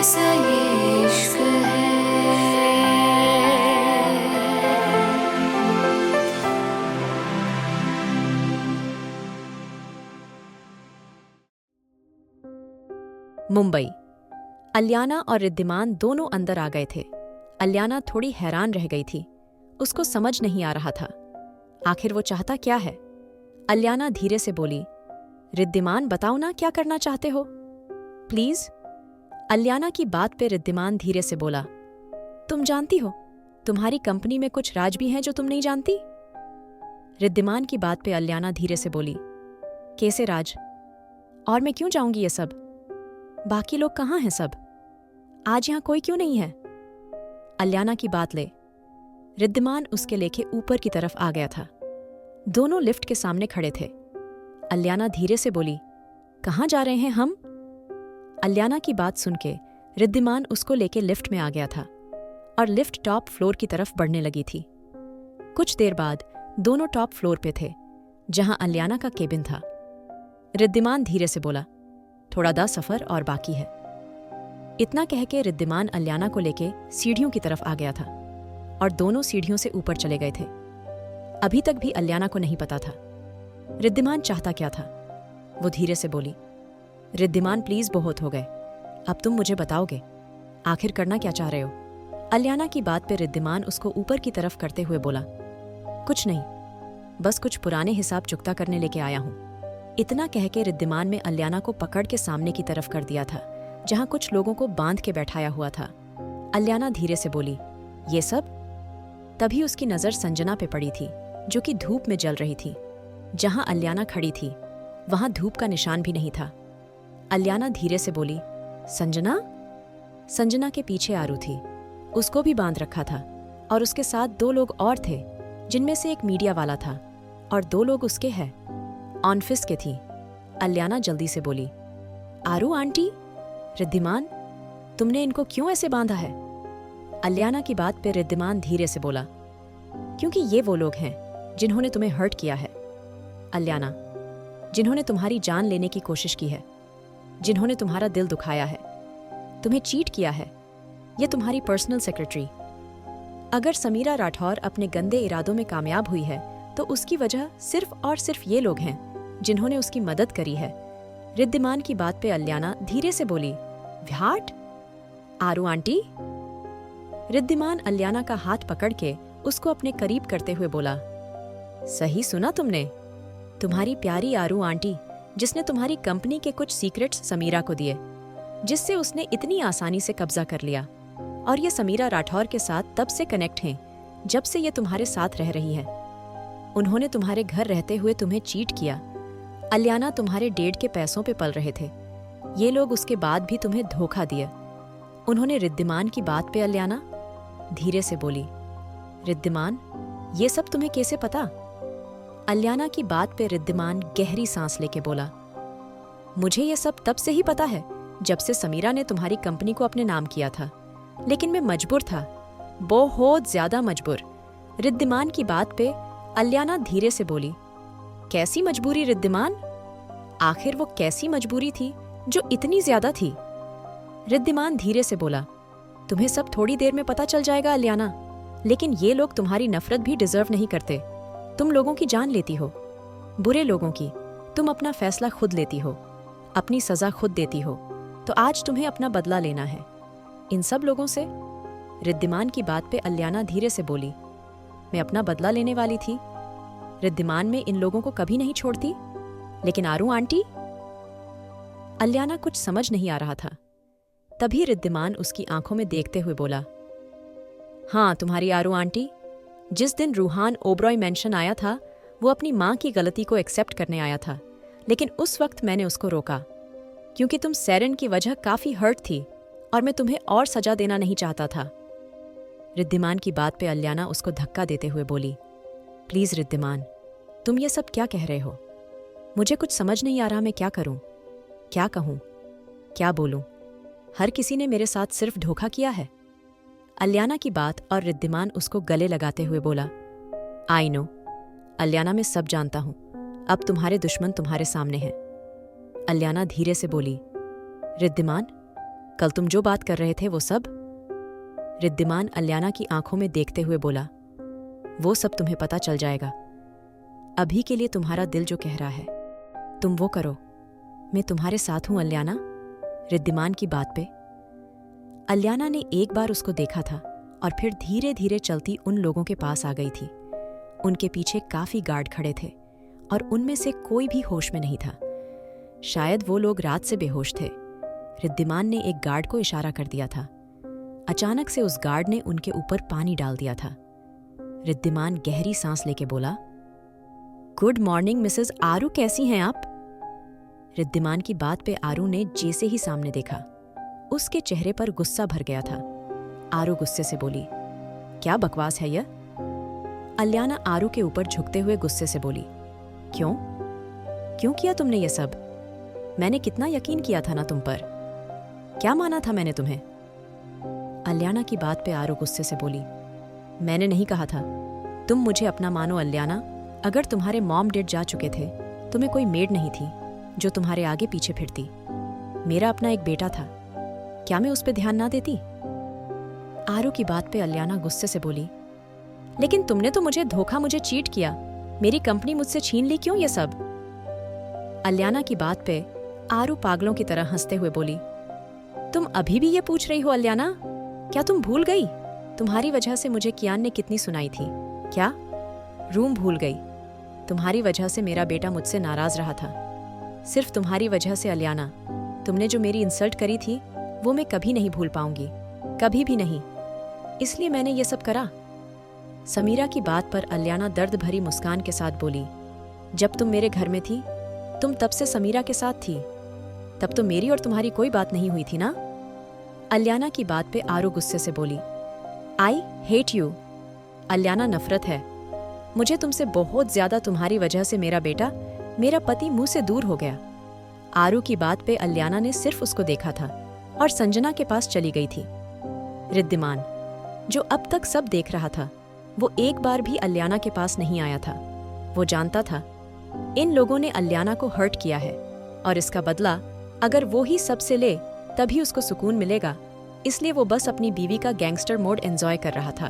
कैसा ये इश्क है। मुंबई। अलियाना और रिद्धिमान दोनों अंदर आ गए थे। अलियाना थोड़ी हैरान रह गई थी। उसको समझ नहीं आ रहा था आखिर वो चाहता क्या है। अलियाना धीरे से बोली, रिद्धिमान बताओ ना क्या करना चाहते हो प्लीज। अलियाना की बात पे रिद्धिमान धीरे से बोला, तुम जानती हो तुम्हारी कंपनी में कुछ राज भी हैं जो तुम नहीं जानती। रिद्धिमान की बात पे अलियाना धीरे से बोली, कैसे राज? और मैं क्यों जाऊंगी ये सब? बाकी लोग कहाँ हैं सब? आज यहां कोई क्यों नहीं है? अलियाना की बात ले। रिद्धिमान उसके लेके ऊपर की तरफ आ गया था। दोनों लिफ्ट के सामने खड़े थे। अलियाना धीरे से बोली, कहाँ जा रहे हैं हम? अलियाना की बात सुन के रिद्धिमान उसको लेके लिफ्ट में आ गया था और लिफ्ट टॉप फ्लोर की तरफ बढ़ने लगी थी। कुछ देर बाद दोनों टॉप फ्लोर पे थे जहां अलियाना का केबिन था। रिद्धिमान धीरे से बोला, थोड़ा दा सफर और बाकी है। इतना कह के रिद्धिमान अलियाना को लेके सीढ़ियों की तरफ आ गया था और दोनों सीढ़ियों से ऊपर चले गए थे। अभी तक भी अलियाना को नहीं पता था रिद्धिमान चाहता क्या था। वो धीरे से बोली, रिद्धिमान प्लीज बहुत हो गए, अब तुम मुझे बताओगे आखिर करना क्या चाह रहे हो? अलियाना की बात पे रिद्धिमान उसको ऊपर की तरफ करते हुए बोला, कुछ नहीं, बस कुछ पुराने हिसाब चुकता करने लेके आया हूं। इतना कह के रिद्धिमान में अलियाना को पकड़ के सामने की तरफ कर दिया था जहां कुछ लोगों को बांध के बैठाया हुआ था। अलियाना धीरे से बोली, ये सब? तभी उसकी नजर संजना पे पड़ी थी जो कि धूप में जल रही थी। जहां अलियाना खड़ी थी वहां धूप का निशान भी नहीं था। अलियाना धीरे से बोली, संजना? संजना के पीछे आरू थी, उसको भी बांध रखा था और उसके साथ दो लोग और थे जिनमें से एक मीडिया वाला था और दो लोग उसके हैं ऑफिस के थी। अलियाना जल्दी से बोली, आरू आंटी, रिद्धिमान, तुमने इनको क्यों ऐसे बांधा है? अलियाना की बात पे रिद्धिमान धीरे से बोला, क्योंकि ये वो लोग हैं जिन्होंने तुम्हें हर्ट किया है अलियाना, जिन्होंने तुम्हारी जान लेने की कोशिश की है, जिन्होंने तुम्हारा दिल दुखाया है, तुम्हें चीट किया है। ये तुम्हारी पर्सनल सेक्रेटरी। अगर समीरा राठौर अपने गंदे इरादों में कामयाब हुई है तो उसकी वजह सिर्फ और सिर्फ ये लोग हैं जिन्होंने उसकी मदद करी है। रिद्धिमान की बात पे अलियाना धीरे से बोली, व्याट? आरू आंटी? रिद्धिमान अलियाना का हाथ पकड़ के उसको अपने करीब करते हुए बोला, सही सुना तुमने, तुम्हारी प्यारी आरू आंटी जिसने तुम्हारी कंपनी के कुछ सीक्रेट्स समीरा को दिए, जिससे उसने इतनी आसानी से कब्जा कर लिया। और ये समीरा राठौर के साथ तब से कनेक्ट हैं जब से ये तुम्हारे साथ रह रही है। उन्होंने तुम्हारे घर रहते हुए तुम्हें चीट किया। अलियाना तुम्हारे डेढ़ के पैसों पे पल रहे थे। ये लोग उसके बाद भी तुम्हें धोखा दिया। उन्होंने रिद्धिमान की बात पे अलियाना धीरे से बोली, रिद्धिमान, ये सब तुम्हें कैसे पता? अलियाना की बात पे रिद्धिमान गहरी सांस लेके बोला, मुझे ये सब तब से ही पता है जब से समीरा ने तुम्हारी कंपनी को अपने नाम किया था, लेकिन मैं मजबूर था, बहुत ज्यादा मजबूर। रिद्धिमान की बात पे अलियाना धीरे से बोली, कैसी मजबूरी रिद्धिमान? आखिर वो कैसी मजबूरी थी जो इतनी ज्यादा थी? रिद्धिमान धीरे से बोला, तुम्हें सब थोड़ी देर में पता चल जाएगा अलियाना, लेकिन ये लोग तुम्हारी नफरत भी डिजर्व नहीं करते। तुम लोगों की जान लेती हो, बुरे लोगों की। तुम अपना फैसला खुद लेती हो, अपनी सजा खुद देती हो, तो आज तुम्हें अपना बदला लेना है इन सब लोगों से। रिद्धिमान की बात पे अलियाना धीरे से बोली, मैं अपना बदला लेने वाली थी। रिद्धिमान में इन लोगों को कभी नहीं छोड़ती, लेकिन आरू आंटी? अलियाना कुछ समझ नहीं आ रहा था। तभी रिद्धिमान उसकी आंखों में देखते हुए बोला, हाँ तुम्हारी आरू आंटी, जिस दिन रूहान ओबरॉय मेंशन आया था वो अपनी माँ की गलती को एक्सेप्ट करने आया था, लेकिन उस वक्त मैंने उसको रोका क्योंकि तुम सैरन की वजह काफी हर्ट थी और मैं तुम्हें और सजा देना नहीं चाहता था। रिद्धिमान की बात पे अलियाना उसको धक्का देते हुए बोली, प्लीज रिद्धिमान, तुम ये सब क्या कह रहे हो? मुझे कुछ समझ नहीं आ रहा मैं क्या करूं, क्या कहूं, क्या बोलूं? हर किसी ने मेरे साथ सिर्फ धोखा किया है। अलियाना की बात और रिद्धिमान उसको गले लगाते हुए बोला, आई नो अलियाना, मैं सब जानता हूं, अब तुम्हारे दुश्मन तुम्हारे सामने हैं। अलियाना धीरे से बोली, रिद्धिमान कल तुम जो बात कर रहे थे वो सब? रिद्धिमान अल्याना की आंखों में देखते हुए बोला, वो सब तुम्हें पता चल जाएगा। अभी के लिए तुम्हारा दिल जो कह रहा है तुम वो करो। मैं तुम्हारे साथ हूं अल्याना। रिद्धिमान की बात पे अल्याना ने एक बार उसको देखा था और फिर धीरे धीरे चलती उन लोगों के पास आ गई थी। उनके पीछे काफी गार्ड खड़े थे और उनमें से कोई भी होश में नहीं था। शायद वो लोग रात से बेहोश थे। रिद्धिमान ने एक गार्ड को इशारा कर दिया था। अचानक से उस गार्ड ने उनके ऊपर पानी डाल दिया था। रिद्धिमान गहरी सांस लेके बोला, गुड मॉर्निंग मिसेस आरू, कैसी हैं आप? रिद्धिमान की बात पे आरू ने जैसे ही सामने देखा उसके चेहरे पर गुस्सा भर गया था। आरू गुस्से से बोली, क्या बकवास है यह? अल्याना आरू के ऊपर झुकते हुए गुस्से से बोली, क्यों क्यों किया तुमने ये सब? मैंने कितना यकीन किया था ना तुम पर। क्या माना था मैंने तुम्हें? अल्याना की बात पे आरू गुस्से से बोली, मैंने नहीं कहा था। तुम मुझे अपना मानो अल्याना। अगर तुम्हारे मॉम डैड जा चुके थे, तुम्हें कोई मेड नहीं थी जो तुम्हारे आगे पीछे फिरती। मेरा अपना एक बेटा था, क्या मैं उस पर ध्यान ना देती? आरू की बात पे अल्याना गुस्से से बोली, लेकिन तुमने तो मुझे चीट किया। मेरी कंपनी मुझसे छीन ली, क्यों ये सब? अल्याना की बात पे आरू पागलों की तरह हंसते हुए बोली, तुम अभी भी ये पूछ रही हो अल्याना? क्या तुम भूल गई? तुम्हारी वजह से मुझे कियान ने कितनी सुनाई थी। क्या? रूम भूल गई? तुम्हारी वजह से मेरा बेटा मुझसे नाराज रहा था। सिर्फ तुम्हारी वजह से अल्याना। तुमने जो मेरी इंसल्ट करी थी वो मैं कभी नहीं भूल पाऊंगी, कभी भी नहीं। इसलिए मैंने ये सब करा। समीरा की बात पर अल्याना दर्द भरी मुस्कान के साथ बोली, जब तुम मेरे घर में थी तुम तब से समीरा के साथ थी। तब तो मेरी और तुम्हारी कोई बात नहीं हुई थी ना? अल्याना की बात पे आरू गुस्से से बोली, आई हेट यू। अल्याना, नफरत है मुझे तुमसे बहुत ज्यादा। तुम्हारी वजह से मेरा बेटा, मेरा पति मुंह से दूर हो गया। आरू की बात पे अल्याना ने सिर्फ उसको देखा था और संजना के पास चली गई थी। रिद्धिमान, जो अब तक सब देख रहा था, वो एक बार भी अल्याना के पास नहीं आया था। वो जानता था इन लोगों ने अल्याना को हर्ट किया है और इसका बदला अगर वो ही सबसे ले तभी उसको सुकून मिलेगा। इसलिए वो बस अपनी बीवी का गैंगस्टर मोड एंजॉय कर रहा था।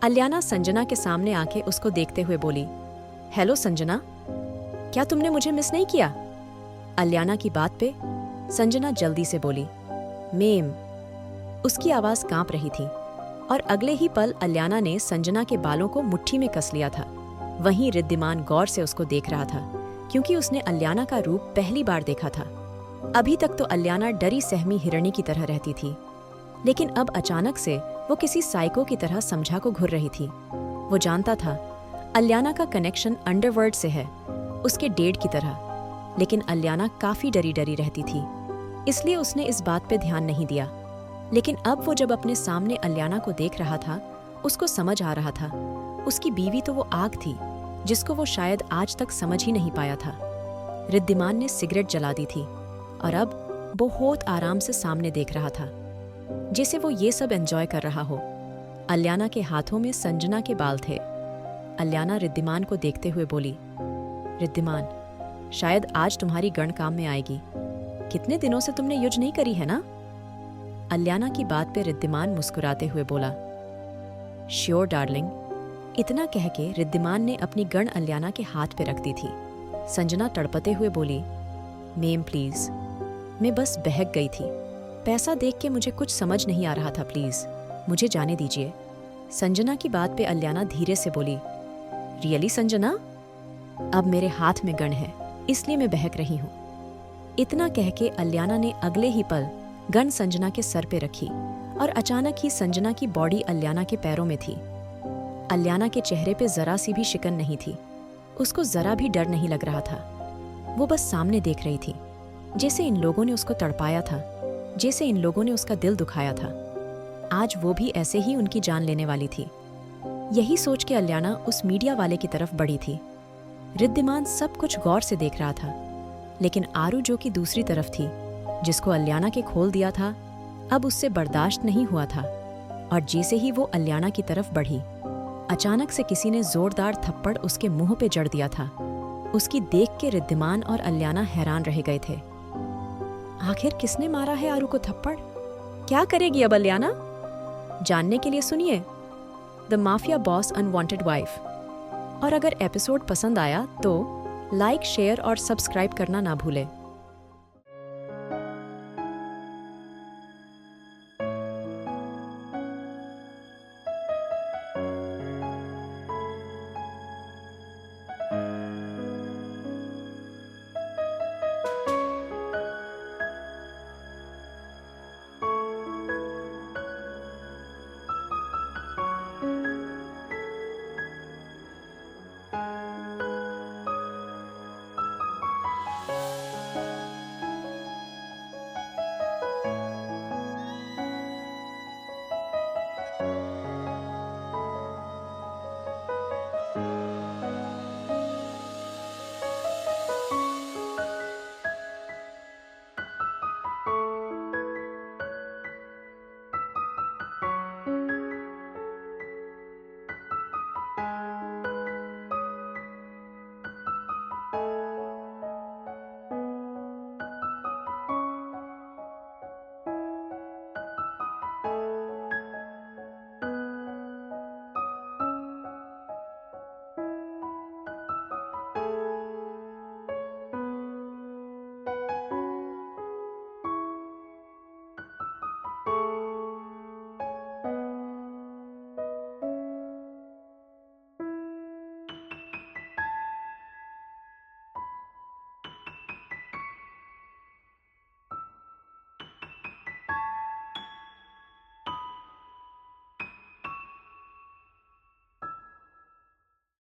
अल्याना संजना के सामने आके उसको देखते हुए बोली, हेलो संजना, क्या तुमने मुझे मिस नहीं किया? अल्याना की बात पे संजना जल्दी से बोली, मेम। उसकी आवाज कांप रही थी और अगले ही पल अल्याना ने संजना के बालों को मुट्ठी में कस लिया था। वहीं रिद्धिमान गौर से उसको देख रहा था क्योंकि उसने अल्याना का रूप पहली बार देखा था। अभी तक तो अल्याना डरी सहमी हिरणी की तरह रहती थी, लेकिन अब अचानक से वो किसी साइको की तरह समझा को घुर रही थी। वो जानता था अल्याना का कनेक्शन अंडरवर्ल्ड से है, उसके डेड की तरह। लेकिन अल्याना काफी डरी डरी रहती थी, इसलिए उसने इस बात पे ध्यान नहीं दिया। लेकिन अब वो जब अपने सामने अल्याना को देख रहा था, उसको समझ आ रहा था उसकी बीवी तो वो आग थी जिसको वो शायद आज तक समझ ही नहीं पाया था। रिद्धिमान ने सिगरेट जला दी थी और अब बहुत आराम से सामने देख रहा था, जैसे वो ये सब एंजॉय कर रहा हो। अल्याना के हाथों में संजना के बाल थे। अल्याना रिद्धिमान को देखते हुए बोली, रिद्धिमान, शायद आज तुम्हारी गण काम में आएगी। कितने दिनों से तुमने युज नहीं करी है ना? अल्याना की बात पे रिद्धिमान मुस्कुराते हुए बोला, श्योर डार्लिंग। इतना कह के रिद्धिमान ने अपनी गण अल्याना के हाथ पे रख दी थी। संजना तड़पते हुए बोली, मेम प्लीज, मैं बस बहक गई थी। पैसा देख के मुझे कुछ समझ नहीं आ रहा था, प्लीज मुझे जाने दीजिए। संजना की बात पे अल्याना धीरे से बोली, रियली संजना? अब मेरे हाथ में गण है इसलिए मैं बहक रही हूँ। इतना कह के अल्याना ने अगले ही पल गन संजना के सर पे रखी और अचानक ही संजना की बॉडी अल्याना के पैरों में थी। अल्याना के चेहरे पे जरा सी भी शिकन नहीं थी, उसको जरा भी डर नहीं लग रहा था। वो बस सामने देख रही थी, जैसे इन लोगों ने उसको तड़पाया था, जैसे इन लोगों ने उसका दिल दुखाया था। आज वो भी ऐसे ही उनकी जान लेने वाली थी। यही सोच के अल्याना उस मीडिया वाले की तरफ बढ़ी थी। रिद्धिमान सब कुछ गौर से देख रहा था, लेकिन आरू जो कि दूसरी तरफ थी, जिसको अल्याना के खोल दिया था, अब उससे बर्दाश्त नहीं हुआ था और जैसे ही वो अल्याना की तरफ बढ़ी, अचानक से किसी ने जोरदार थप्पड़ उसके मुंह पे जड़ दिया था। उसकी देख के रिद्धिमान और अल्याना हैरान रह गए थे। आखिर किसने मारा है आरू को थप्पड़? क्या करेगी अब अलियाना? जानने के लिए सुनिए the mafia boss unwanted wife. और अगर एपिसोड पसंद आया तो लाइक, शेयर और सब्सक्राइब करना ना भूलें।